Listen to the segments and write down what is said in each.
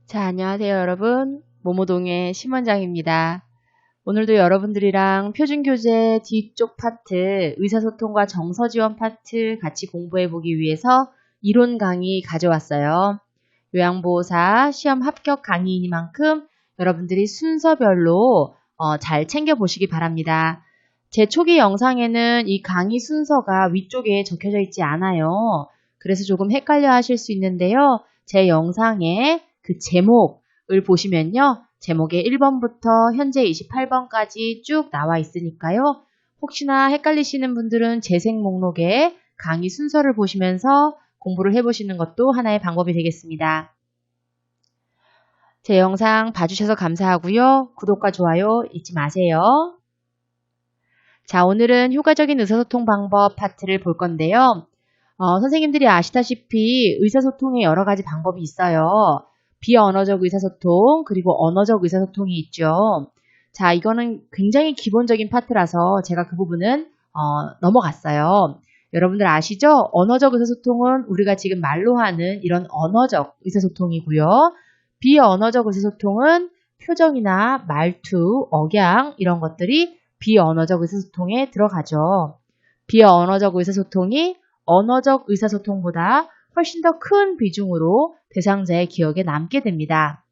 자, 안녕하세요, 여러분. 모모동의 심원장입니다. 오늘도 여러분들이랑 표준교재 뒤쪽 파트, 의사소통과 정서지원 파트 같이 공부해보기 위해서 이론 강의 가져왔어요. 요양보호사 시험 합격 강의이니만큼 여러분들이 순서별로 잘 챙겨보시기 바랍니다. 제 초기 영상에는 이 강의 순서가 위쪽에 적혀져 있지 않아요. 그래서 조금 헷갈려 하실 수 있는데요. 제 영상에 그 제목을 보시면요. 제목에 1번부터 현재 28번까지 쭉 나와 있으니까요. 혹시나 헷갈리시는 분들은 재생 목록에 강의 순서를 보시면서 공부를 해보시는 것도 하나의 방법이 되겠습니다. 제 영상 봐주셔서 감사하고요. 구독과 좋아요 잊지 마세요. 자, 오늘은 효과적인 의사소통 방법 파트를 볼 건데요. 선생님들이 아시다시피 의사소통에 여러 가지 방법이 있어요. 비언어적 의사소통, 그리고 언어적 의사소통이 있죠. 자, 이거는 굉장히 기본적인 파트라서 제가 그 부분은 넘어갔어요. 여러분들 아시죠? 언어적 의사소통은 우리가 지금 말로 하는 이런 언어적 의사소통이고요. 비언어적 의사소통은 표정이나 말투, 억양 이런 것들이 비언어적 의사소통에 들어가죠. 비언어적 의사소통이 언어적 의사소통보다 훨씬 더 큰 비중으로 대상자의 기억에 남게 됩니다.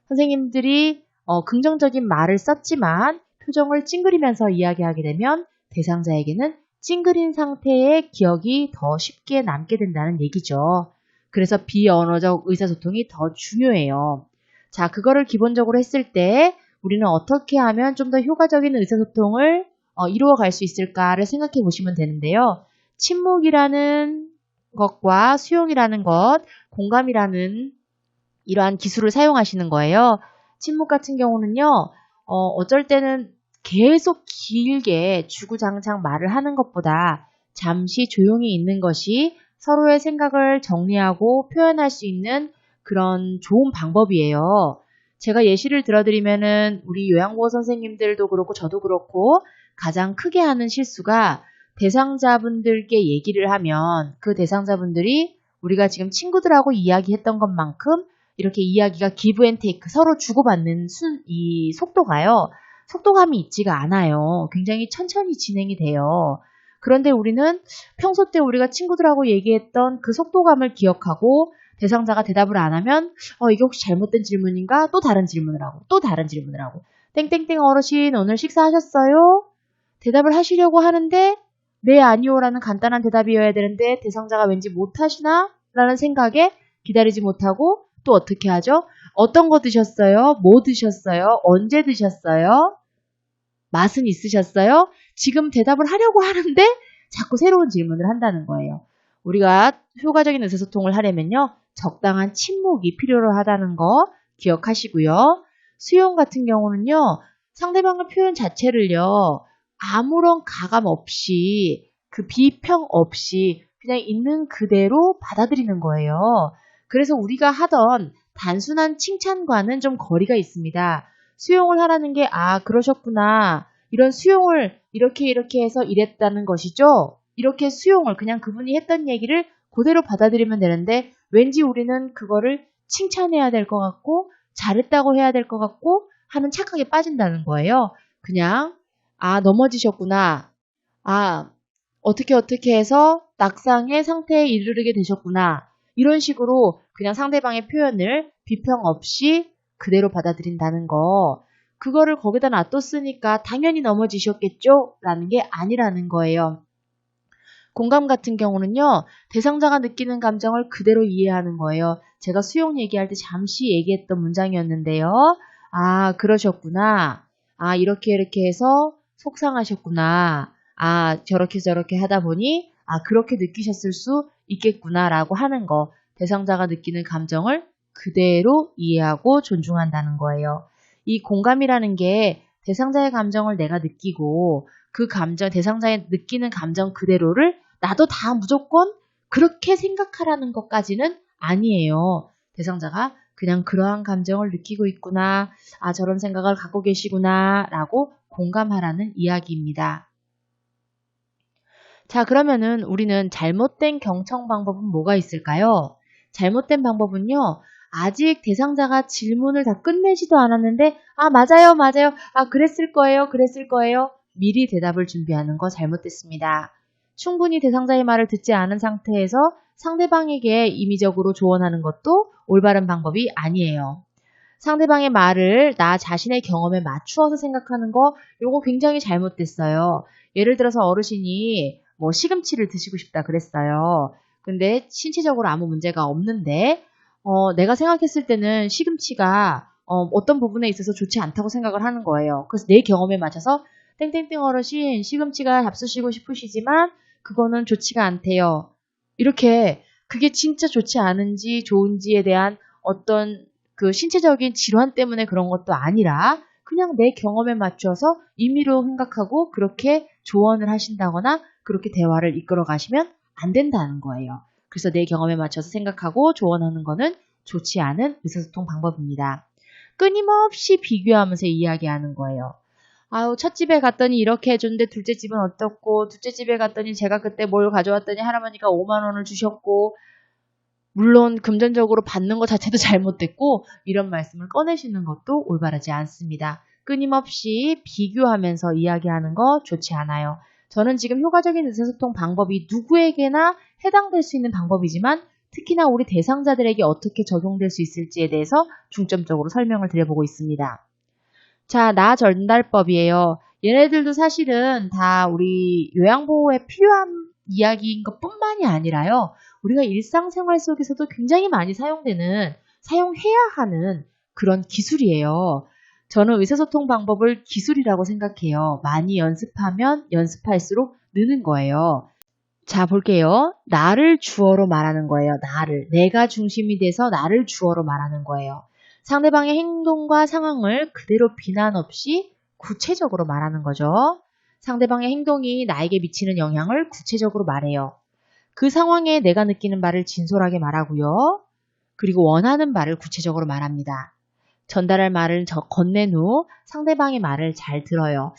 선생님들이 긍정적인 말을 썼지만 표정을 찡그리면서 이야기하게 되면 대상자에게는 찡그린 상태의 기억이 더 쉽게 남게 된다는 얘기죠. 그래서 비언어적 의사소통이 더 중요해요. 자, 그거를 기본적으로 했을 때 우리는 어떻게 하면 좀 더 효과적인 의사소통을 이루어갈 수 있을까를 생각해 보시면 되는데요. 침묵이라는 것과 수용이라는 것, 공감이라는 이러한 기술을 사용하시는 거예요. 침묵 같은 경우는요, 어쩔 때는 계속 길게 주구장창 말을 하는 것보다 잠시 조용히 있는 것이 서로의 생각을 정리하고 표현할 수 있는 그런 좋은 방법이에요. 제가 예시를 들어드리면은 우리 요양보호 선생님들도 그렇고 저도 그렇고 가장 크게 하는 실수가 대상자분들께 얘기를 하면 그 대상자분들이 우리가 지금 친구들하고 이야기했던 것만큼 이렇게 이야기가 기브 앤 테이크 서로 주고받는 이 속도가요. 속도감이 있지가 않아요. 굉장히 천천히 진행이 돼요. 그런데 우리는 평소 때 우리가 친구들하고 얘기했던 그 속도감을 기억하고 대상자가 대답을 안 하면 이게 혹시 잘못된 질문인가? 또 다른 질문을 하고 또 다른 질문을 하고 땡땡땡 어르신 오늘 식사하셨어요? 대답을 하시려고 하는데 네 아니요라는 간단한 대답이어야 되는데 대상자가 왠지 못하시나? 라는 생각에 기다리지 못하고 또 어떻게 하죠? 어떤 거 드셨어요? 뭐 드셨어요? 언제 드셨어요? 맛은 있으셨어요? 지금 대답을 하려고 하는데 자꾸 새로운 질문을 한다는 거예요. 우리가 효과적인 의사소통을 하려면요. 적당한 침묵이 필요로 하다는 거 기억하시고요. 수용 같은 경우는요. 상대방의 표현 자체를요. 아무런 가감 없이 그 비평 없이 그냥 있는 그대로 받아들이는 거예요. 그래서 우리가 하던 단순한 칭찬과는 좀 거리가 있습니다. 수용을 하라는 게 그러셨구나. 이런 수용을 이렇게 해서 이랬다는 것이죠. 이렇게 수용을 그냥 그분이 했던 얘기를 그대로 받아들이면 되는데 왠지 우리는 그거를 칭찬해야 될 것 같고 잘했다고 해야 될 것 같고 하는 착각에 빠진다는 거예요. 그냥 넘어지셨구나. 어떻게 해서 낙상의 상태에 이르게 되셨구나. 이런 식으로 그냥 상대방의 표현을 비평 없이 그대로 받아들인다는 거. 그거를 거기다 놔뒀으니까 당연히 넘어지셨겠죠? 라는 게 아니라는 거예요. 공감 같은 경우는요. 대상자가 느끼는 감정을 그대로 이해하는 거예요. 제가 수용 얘기할 때 잠시 얘기했던 문장이었는데요. 그러셨구나. 이렇게 해서 속상하셨구나. 저렇게 하다 보니 그렇게 느끼셨을 수 있겠구나라고 하는 거. 대상자가 느끼는 감정을 그대로 이해하고 존중한다는 거예요. 이 공감이라는 게 대상자의 감정을 내가 느끼고 그 감정, 대상자의 느끼는 감정 그대로를 나도 다 무조건 그렇게 생각하라는 것까지는 아니에요. 대상자가 그냥 그러한 감정을 느끼고 있구나. 저런 생각을 갖고 계시구나. 라고 공감하라는 이야기입니다. 자, 그러면은 우리는 잘못된 경청 방법은 뭐가 있을까요? 잘못된 방법은요. 아직 대상자가 질문을 다 끝내지도 않았는데 맞아요, 맞아요. 그랬을 거예요, 그랬을 거예요. 미리 대답을 준비하는 거 잘못됐습니다. 충분히 대상자의 말을 듣지 않은 상태에서 상대방에게 임의적으로 조언하는 것도 올바른 방법이 아니에요. 상대방의 말을 나 자신의 경험에 맞추어서 생각하는 거 요거 굉장히 잘못됐어요. 예를 들어서 어르신이 뭐 시금치를 드시고 싶다 그랬어요. 근데 신체적으로 아무 문제가 없는데 내가 생각했을 때는 시금치가 어떤 부분에 있어서 좋지 않다고 생각을 하는 거예요. 그래서 내 경험에 맞춰서 땡땡땡 어르신 시금치가 잡수시고 싶으시지만 그거는 좋지가 않대요. 이렇게 그게 진짜 좋지 않은지 좋은지에 대한 어떤 그 신체적인 질환 때문에 그런 것도 아니라 그냥 내 경험에 맞춰서 임의로 생각하고 그렇게 조언을 하신다거나 그렇게 대화를 이끌어 가시면 안 된다는 거예요. 그래서 내 경험에 맞춰서 생각하고 조언하는 거는 좋지 않은 의사소통 방법입니다. 끊임없이 비교하면서 이야기하는 거예요. 첫 집에 갔더니 이렇게 해줬는데 둘째 집은 어떻고, 둘째 집에 갔더니 제가 그때 뭘 가져왔더니 할아버지가 5만 원을 주셨고, 물론 금전적으로 받는 것 자체도 잘못됐고, 이런 말씀을 꺼내시는 것도 올바르지 않습니다. 끊임없이 비교하면서 이야기하는 거 좋지 않아요. 저는 지금 효과적인 의사소통 방법이 누구에게나 해당될 수 있는 방법이지만, 특히나 우리 대상자들에게 어떻게 적용될 수 있을지에 대해서 중점적으로 설명을 드려보고 있습니다. 자, 나 전달법이에요. 얘네들도 사실은 다 우리 요양보호에 필요한 이야기인 것 뿐만이 아니라요. 우리가 일상생활 속에서도 굉장히 많이 사용해야 하는 그런 기술이에요. 저는 의사소통 방법을 기술이라고 생각해요. 많이 연습하면 연습할수록 느는 거예요. 자, 볼게요. 나를 주어로 말하는 거예요. 나를. 내가 중심이 돼서 나를 주어로 말하는 거예요. 상대방의 행동과 상황을 그대로 비난 없이 구체적으로 말하는 거죠. 상대방의 행동이 나에게 미치는 영향을 구체적으로 말해요. 그 상황에 내가 느끼는 바를 진솔하게 말하고요. 그리고 원하는 바를 구체적으로 말합니다. 전달할 말을 건넨 후 상대방의 말을 잘 들어요.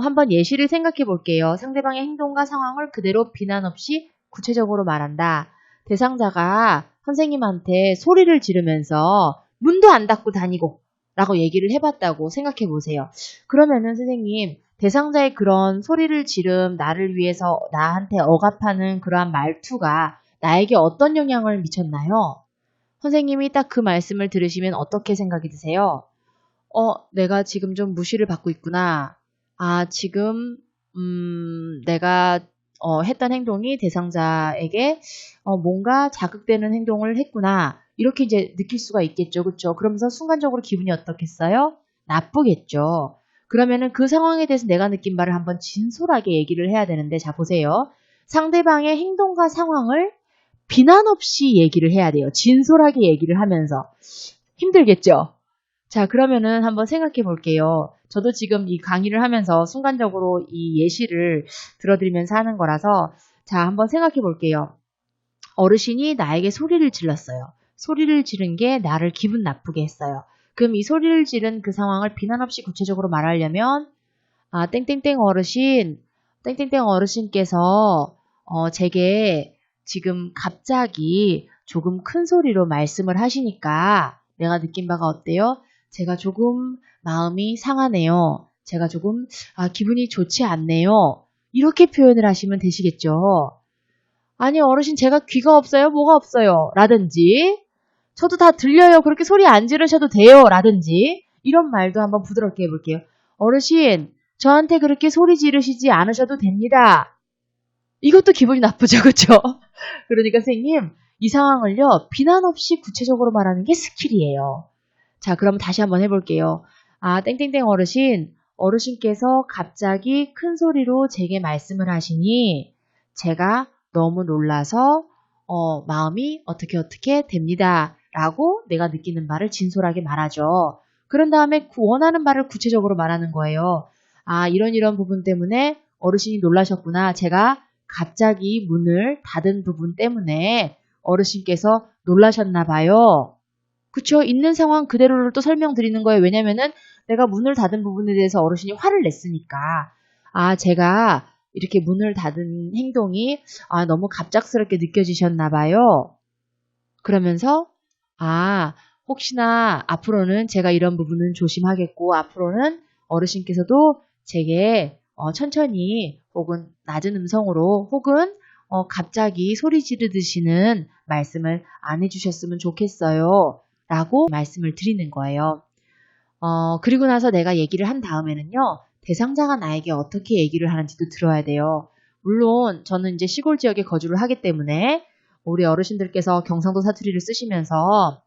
한번 예시를 생각해 볼게요. 상대방의 행동과 상황을 그대로 비난 없이 구체적으로 말한다. 대상자가 선생님한테 소리를 지르면서 문도 안 닫고 다니고 라고 얘기를 해봤다고 생각해 보세요. 그러면은 선생님, 대상자의 그런 소리를 지름 나를 위해서 나한테 억압하는 그러한 말투가 나에게 어떤 영향을 미쳤나요? 선생님이 딱 그 말씀을 들으시면 어떻게 생각이 드세요? 내가 지금 좀 무시를 받고 있구나. 지금, 내가, 했던 행동이 대상자에게, 뭔가 자극되는 행동을 했구나. 이렇게 이제 느낄 수가 있겠죠. 그렇죠? 그러면서 순간적으로 기분이 어떻겠어요? 나쁘겠죠. 그러면은 그 상황에 대해서 내가 느낀 바를 한번 진솔하게 얘기를 해야 되는데, 자, 보세요. 상대방의 행동과 상황을 비난 없이 얘기를 해야 돼요. 진솔하게 얘기를 하면서. 힘들겠죠? 자, 그러면은 한번 생각해 볼게요. 저도 지금 이 강의를 하면서 순간적으로 이 예시를 들어드리면서 하는 거라서, 자, 한번 생각해 볼게요. 어르신이 나에게 소리를 질렀어요. 소리를 지른 게 나를 기분 나쁘게 했어요. 그럼 이 소리를 지른 그 상황을 비난 없이 구체적으로 말하려면, 땡땡땡 어르신께서, 제게 지금 갑자기 조금 큰 소리로 말씀을 하시니까 내가 느낀 바가 어때요? 제가 조금 마음이 상하네요. 제가 조금 기분이 좋지 않네요. 이렇게 표현을 하시면 되시겠죠. 아니 어르신 제가 귀가 없어요? 뭐가 없어요? 라든지 저도 다 들려요. 그렇게 소리 안 지르셔도 돼요. 라든지 이런 말도 한번 부드럽게 해볼게요. 어르신 저한테 그렇게 소리 지르시지 않으셔도 됩니다. 이것도 기분이 나쁘죠. 그렇죠? 그러니까 선생님 이 상황을요. 비난 없이 구체적으로 말하는 게 스킬이에요. 자, 그럼 다시 한번 해볼게요. 땡땡땡 어르신께서 갑자기 큰 소리로 제게 말씀을 하시니 제가 너무 놀라서 마음이 어떻게 됩니다. 라고 내가 느끼는 바를 진솔하게 말하죠. 그런 다음에 원하는 바를 구체적으로 말하는 거예요. 이런 부분 때문에 어르신이 놀라셨구나. 제가 갑자기 문을 닫은 부분 때문에 어르신께서 놀라셨나 봐요. 그쵸? 있는 상황 그대로를 또 설명드리는 거예요. 왜냐면은 내가 문을 닫은 부분에 대해서 어르신이 화를 냈으니까. 제가 이렇게 문을 닫은 행동이 너무 갑작스럽게 느껴지셨나 봐요. 그러면서 혹시나 앞으로는 제가 이런 부분은 조심하겠고, 앞으로는 어르신께서도 제게 천천히 혹은 낮은 음성으로 혹은 갑자기 소리 지르듯이는 말씀을 안 해주셨으면 좋겠어요. 라고 말씀을 드리는 거예요. 그리고 나서 내가 얘기를 한 다음에는요, 대상자가 나에게 어떻게 얘기를 하는지도 들어야 돼요. 물론 저는 이제 시골 지역에 거주를 하기 때문에 우리 어르신들께서 경상도 사투리를 쓰시면서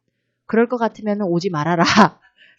그럴 것 같으면 오지 말아라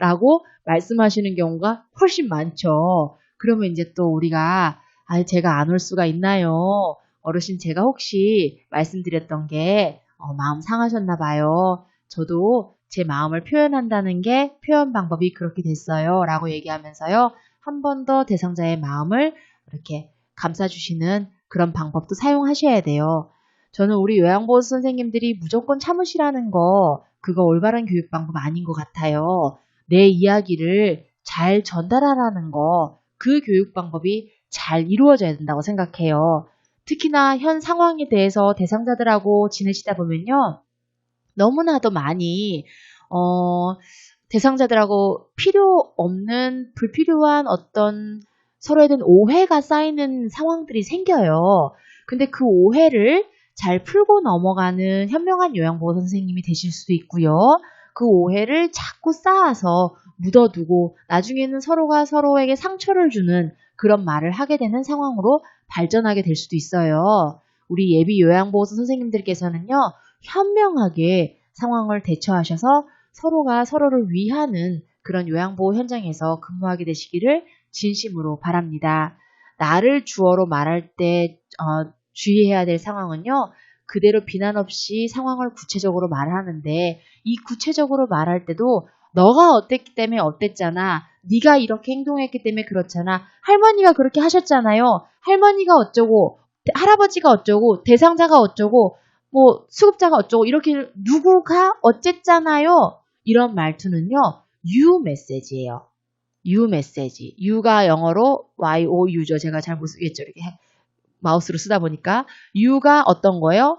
라고 말씀하시는 경우가 훨씬 많죠. 그러면 이제 또 우리가 제가 안 올 수가 있나요? 어르신 제가 혹시 말씀드렸던 게 마음 상하셨나 봐요. 저도 제 마음을 표현한다는 게 표현 방법이 그렇게 됐어요. 라고 얘기하면서요. 한 번 더 대상자의 마음을 이렇게 감싸주시는 그런 방법도 사용하셔야 돼요. 저는 우리 요양보호사 선생님들이 무조건 참으시라는 거 그거 올바른 교육 방법 아닌 것 같아요. 내 이야기를 잘 전달하라는 거 그 교육 방법이 잘 이루어져야 된다고 생각해요. 특히나 현 상황에 대해서 대상자들하고 지내시다 보면요. 너무나도 많이 대상자들하고 필요 없는 불필요한 어떤 서로에 대한 오해가 쌓이는 상황들이 생겨요. 근데 그 오해를 잘 풀고 넘어가는 현명한 요양보호 선생님이 되실 수도 있고요. 그 오해를 자꾸 쌓아서 묻어두고 나중에는 서로가 서로에게 상처를 주는 그런 말을 하게 되는 상황으로 발전하게 될 수도 있어요. 우리 예비 요양보호사 선생님들께서는요. 현명하게 상황을 대처하셔서 서로가 서로를 위하는 그런 요양보호 현장에서 근무하게 되시기를 진심으로 바랍니다. 나를 주어로 말할 때 주의해야 될 상황은요. 그대로 비난 없이 상황을 구체적으로 말하는데 이 구체적으로 말할 때도 너가 어땠기 때문에 어땠잖아. 네가 이렇게 행동했기 때문에 그렇잖아. 할머니가 그렇게 하셨잖아요. 할머니가 어쩌고 할아버지가 어쩌고 대상자가 어쩌고 수급자가 어쩌고 이렇게 누구가 어쨌잖아요. 이런 말투는요. you 메시지예요. you 메시지. you가 영어로 you죠. 제가 잘 못 쓰겠죠. 이렇게 마우스로 쓰다 보니까 you가 어떤 거예요?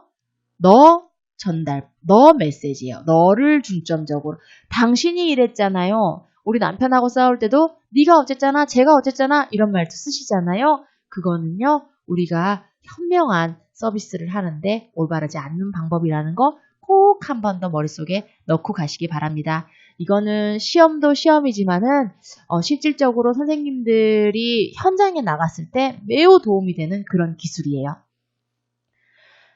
너 전달, 너 메시지예요. 너를 중점적으로. 당신이 이랬잖아요. 우리 남편하고 싸울 때도 네가 어쨌잖아, 제가 어쨌잖아 이런 말도 쓰시잖아요. 그거는요. 우리가 현명한 서비스를 하는데 올바르지 않는 방법이라는 거 꼭 한 번 더 머릿속에 넣고 가시기 바랍니다. 이거는 시험도 시험이지만은 실질적으로 선생님들이 현장에 나갔을 때 매우 도움이 되는 그런 기술이에요.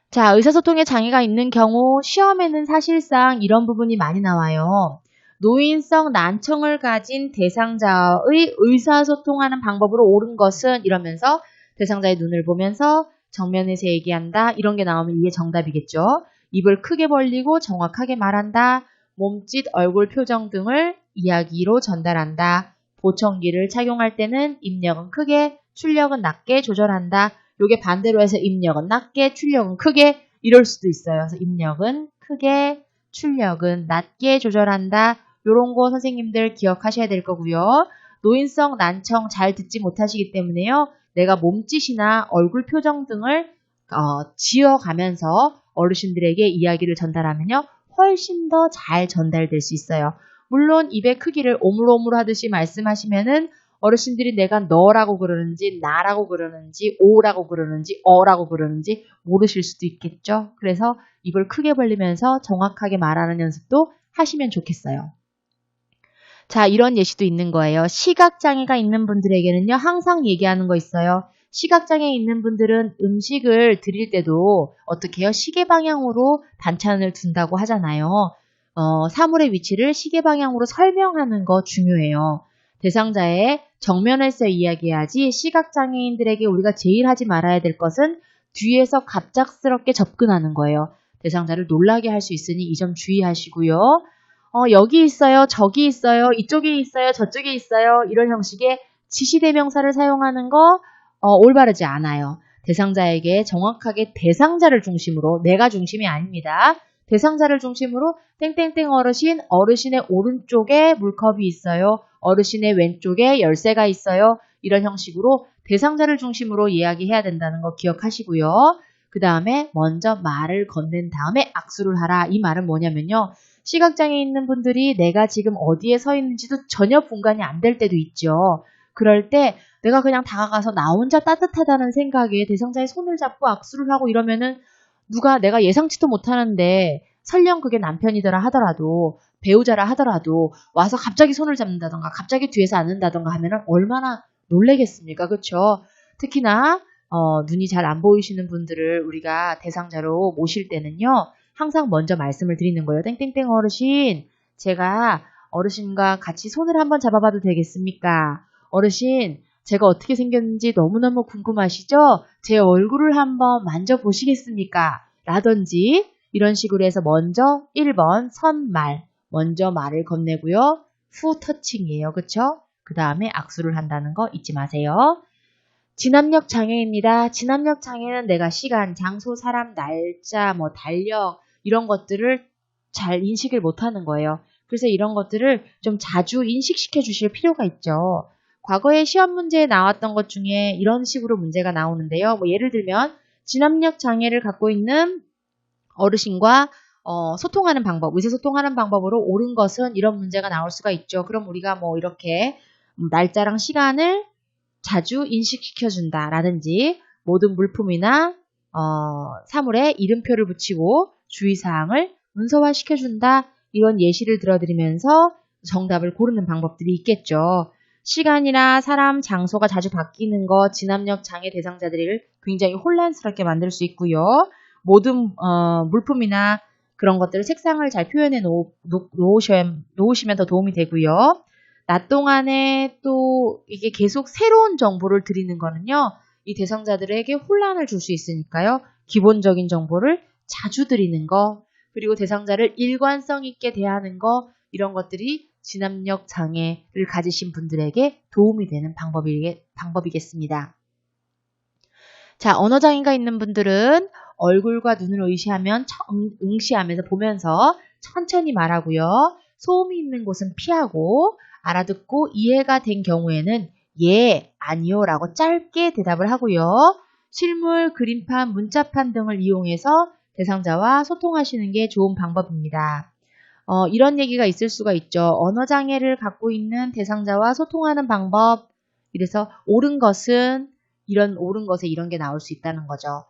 자, 의사소통에 장애가 있는 경우 시험에는 사실상 이런 부분이 많이 나와요. 노인성 난청을 가진 대상자의 의사소통하는 방법으로 옳은 것은 이러면서 대상자의 눈을 보면서 정면에서 얘기한다. 이런 게 나오면 이게 정답이겠죠. 입을 크게 벌리고 정확하게 말한다. 몸짓, 얼굴 표정 등을 이야기로 전달한다. 보청기를 착용할 때는 입력은 크게, 출력은 낮게 조절한다. 요게 반대로 해서 입력은 낮게, 출력은 크게 이럴 수도 있어요. 그래서 입력은 크게, 출력은 낮게 조절한다. 요런 거 선생님들 기억하셔야 될 거고요. 노인성 난청 잘 듣지 못하시기 때문에요. 내가 몸짓이나 얼굴 표정 등을 지어가면서 어르신들에게 이야기를 전달하면요. 훨씬 더 잘 전달될 수 있어요. 물론 입의 크기를 오물오물 하듯이 말씀하시면은 어르신들이 내가 너라고 그러는지 나라고 그러는지 오라고 그러는지 어라고 그러는지 모르실 수도 있겠죠. 그래서 입을 크게 벌리면서 정확하게 말하는 연습도 하시면 좋겠어요. 자, 이런 예시도 있는 거예요. 시각장애가 있는 분들에게는요. 항상 얘기하는 거 있어요. 시각장애 있는 분들은 음식을 드릴 때도 어떻게 해요? 시계 방향으로 반찬을 둔다고 하잖아요. 사물의 위치를 시계 방향으로 설명하는 거 중요해요. 대상자의 정면에서 이야기해야지 시각장애인들에게 우리가 제일 하지 말아야 될 것은 뒤에서 갑작스럽게 접근하는 거예요. 대상자를 놀라게 할 수 있으니 이 점 주의하시고요. 여기 있어요, 저기 있어요, 이쪽에 있어요, 저쪽에 있어요. 이런 형식의 지시대명사를 사용하는 거 올바르지 않아요. 대상자에게 정확하게 대상자를 중심으로, 내가 중심이 아닙니다. 대상자를 중심으로 땡땡땡 어르신, 어르신의 오른쪽에 물컵이 있어요. 어르신의 왼쪽에 열쇠가 있어요. 이런 형식으로 대상자를 중심으로 이야기해야 된다는 거 기억하시고요. 그 다음에 먼저 말을 건넨 다음에 악수를 하라. 이 말은 뭐냐면요. 시각장애 있는 분들이 내가 지금 어디에 서 있는지도 전혀 분간이 안 될 때도 있죠. 그럴 때 내가 그냥 다가가서 나 혼자 따뜻하다는 생각에 대상자의 손을 잡고 악수를 하고 이러면은 누가 내가 예상치도 못하는데 설령 그게 남편이더라 하더라도 배우자라 하더라도 와서 갑자기 손을 잡는다던가 갑자기 뒤에서 안는다던가 하면은 얼마나 놀래겠습니까? 그렇죠? 특히나 눈이 잘 안 보이시는 분들을 우리가 대상자로 모실 때는요. 항상 먼저 말씀을 드리는 거예요. 땡땡땡 어르신, 제가 어르신과 같이 손을 한번 잡아봐도 되겠습니까? 어르신, 제가 어떻게 생겼는지 너무너무 궁금하시죠? 제 얼굴을 한번 만져보시겠습니까? 라든지 이런 식으로 해서 먼저 1번 선말, 먼저 말을 건네고요. 후 터칭이에요. 그쵸? 그 다음에 악수를 한다는 거 잊지 마세요. 진압력 장애입니다. 진압력 장애는 내가 시간, 장소, 사람, 날짜, 달력 이런 것들을 잘 인식을 못하는 거예요. 그래서 이런 것들을 좀 자주 인식시켜 주실 필요가 있죠. 과거에 시험 문제에 나왔던 것 중에 이런 식으로 문제가 나오는데요. 예를 들면 진압력 장애를 갖고 있는 어르신과 소통하는 방법, 의사소통하는 방법으로 옳은 것은 이런 문제가 나올 수가 있죠. 그럼 우리가 이렇게 날짜랑 시간을 자주 인식시켜준다라든지 모든 물품이나 사물에 이름표를 붙이고 주의사항을 문서화시켜준다. 이런 예시를 들어드리면서 정답을 고르는 방법들이 있겠죠. 시간이나 사람, 장소가 자주 바뀌는 것, 진압력 장애 대상자들을 굉장히 혼란스럽게 만들 수 있고요. 모든 물품이나 그런 것들을 색상을 잘 표현해 놓으시면 더 도움이 되고요. 낮 동안에 또 이게 계속 새로운 정보를 드리는 거는요. 이 대상자들에게 혼란을 줄 수 있으니까요. 기본적인 정보를 자주 드리는 거, 그리고 대상자를 일관성 있게 대하는 거, 이런 것들이 진압력 장애를 가지신 분들에게 도움이 되는 방법이겠습니다. 자, 언어장애가 있는 분들은 얼굴과 눈을 응시하면서 보면서 천천히 말하고요. 소음이 있는 곳은 피하고 알아듣고 이해가 된 경우에는 예, 아니요 라고 짧게 대답을 하고요. 실물, 그림판, 문자판 등을 이용해서 대상자와 소통하시는 게 좋은 방법입니다. 이런 얘기가 있을 수가 있죠. 언어장애를 갖고 있는 대상자와 소통하는 방법. 이래서 옳은 것에 이런 게 나올 수 있다는 거죠.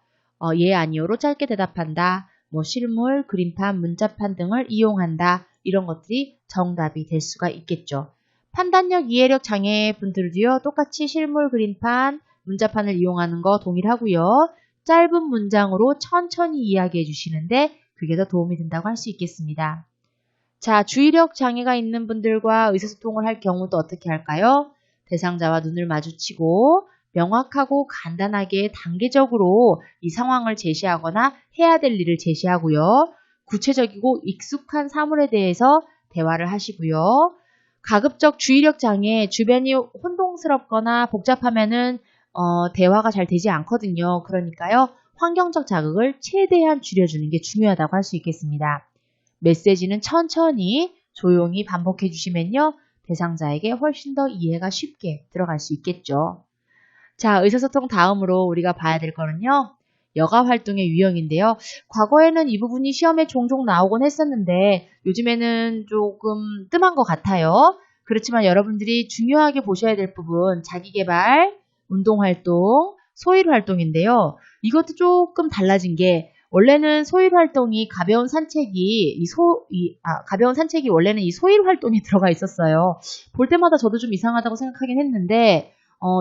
예, 아니요로 짧게 대답한다. 실물, 그림판, 문자판 등을 이용한다. 이런 것들이 정답이 될 수가 있겠죠. 판단력, 이해력 장애 분들도요. 똑같이 실물, 그림판, 문자판을 이용하는 거 동일하고요. 짧은 문장으로 천천히 이야기해 주시는데 그게 더 도움이 된다고 할 수 있겠습니다. 자, 주의력 장애가 있는 분들과 의사소통을 할 경우도 어떻게 할까요? 대상자와 눈을 마주치고 명확하고 간단하게 단계적으로 이 상황을 제시하거나 해야 될 일을 제시하고요. 구체적이고 익숙한 사물에 대해서 대화를 하시고요. 가급적 주의력 장애, 주변이 혼동스럽거나 복잡하면은 대화가 잘 되지 않거든요. 그러니까요. 환경적 자극을 최대한 줄여주는 게 중요하다고 할 수 있겠습니다. 메시지는 천천히 조용히 반복해 주시면요. 대상자에게 훨씬 더 이해가 쉽게 들어갈 수 있겠죠. 자, 의사소통 다음으로 우리가 봐야 될 거는요. 여가 활동의 유형인데요. 과거에는 이 부분이 시험에 종종 나오곤 했었는데 요즘에는 조금 뜸한 것 같아요. 그렇지만 여러분들이 중요하게 보셔야 될 부분, 자기계발, 운동활동, 소일활동인데요. 이것도 조금 달라진 게 원래는 소일활동이 가벼운 산책이 원래는 이 소일활동에 들어가 있었어요. 볼 때마다 저도 좀 이상하다고 생각하긴 했는데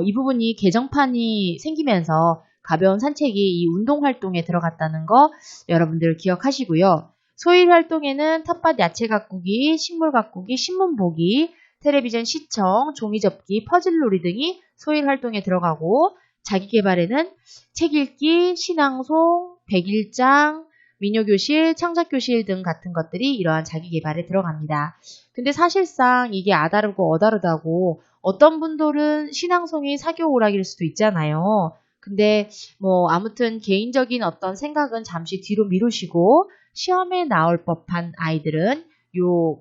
이 부분이 개정판이 생기면서 가벼운 산책이 이 운동활동에 들어갔다는 거 여러분들 기억하시고요. 소일활동에는 텃밭 야채 가꾸기, 식물 가꾸기, 신문 보기, 텔레비전 시청, 종이 접기, 퍼즐놀이 등이 소일활동에 들어가고 자기계발에는 책 읽기, 신앙송, 백일장, 민요교실, 창작교실 등 같은 것들이 이러한 자기계발에 들어갑니다. 근데 사실상 이게 아다르고 어다르다고 어떤 분들은 신앙송이 사교 오락일 수도 있잖아요. 근데 아무튼 개인적인 어떤 생각은 잠시 뒤로 미루시고 시험에 나올 법한 아이들은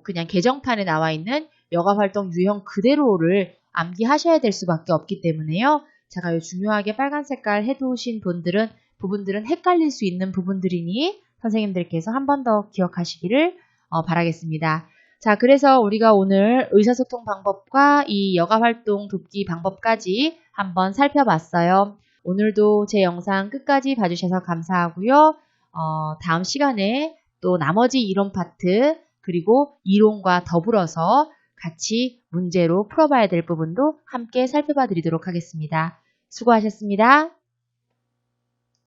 그냥 개정판에 나와 있는 여가활동 유형 그대로를 암기하셔야 될 수밖에 없기 때문에요. 제가 중요하게 빨간 색깔 해두신 부분들은 헷갈릴 수 있는 부분들이니 선생님들께서 한 번 더 기억하시기를 바라겠습니다. 자, 그래서 우리가 오늘 의사소통 방법과 이 여가활동 돕기 방법까지 한번 살펴봤어요. 오늘도 제 영상 끝까지 봐주셔서 감사하고요. 다음 시간에 또 나머지 이론 파트 그리고 이론과 더불어서 같이 문제로 풀어봐야 될 부분도 함께 살펴봐 드리도록 하겠습니다. 수고하셨습니다.